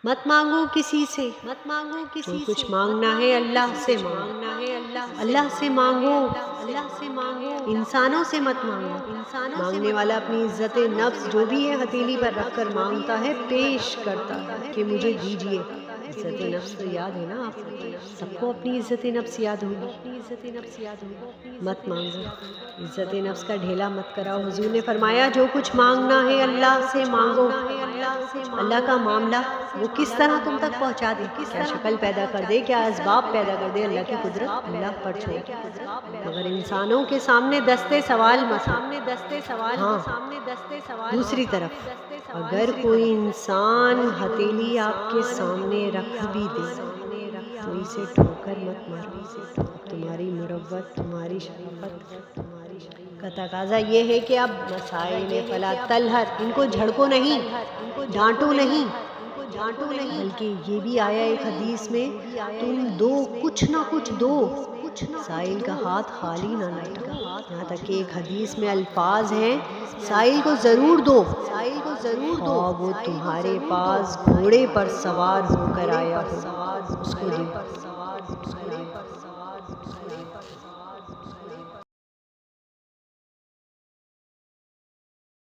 مت مانگو کسی سے، مت مانگو کسی سے، کچھ مانگنا ہے اللہ سے مانگنا ہے اللہ سے مانگو، اللہ سے مانگو، انسانوں سے مت مانگو، مانگنے والا اپنی عزت نفس جو بھی ہے ہتھیلی پر رکھ کر مانگتا ہے، پیش کرتا ہے کہ مجھے دیجیے۔ عزت نفس تو یاد ہے نا آپ سب کو، اپنی عزت نفس یاد ہوگی، مت مانگو، عزت نفس کا ڈھیلا مت کراؤ۔ حضور نے فرمایا جو کچھ مانگنا ہے اللہ سے مانگو، اللہ کا معاملہ وہ کس طرح تم تک پہنچا دے، کیا شکل پیدا کر دے، کیا اسباب پیدا کر دے، اللہ کی قدرت اللہ پر چھوڑ، مگر انسانوں کے سامنے دستے سوال مت ہو۔ ہاں دوسری طرف اگر کوئی انسان ہتھیلی آپ کے سامنے رکھ بھی دے تو اسے ٹھوکر مت مارو، تمہاری مروت، تمہاری شرافت کا تقاضا یہ ہے کہ اب مسائل فلا تلہر، ان کو جھڑکو نہیں، ڈانٹو نہیں، بلکہ یہ بھی آیا ایک حدیث میں تم دو، کچھ نہ کچھ دو، سائل کا ہاتھ خالی نہ لوٹا۔ یہاں تک کہ ایک حدیث میں الفاظ ہیں سائل کو ضرور دو، خواہ وہ تمہارے پاس گھوڑے پر سوار ہو کر آیا ہو، اس کو دو۔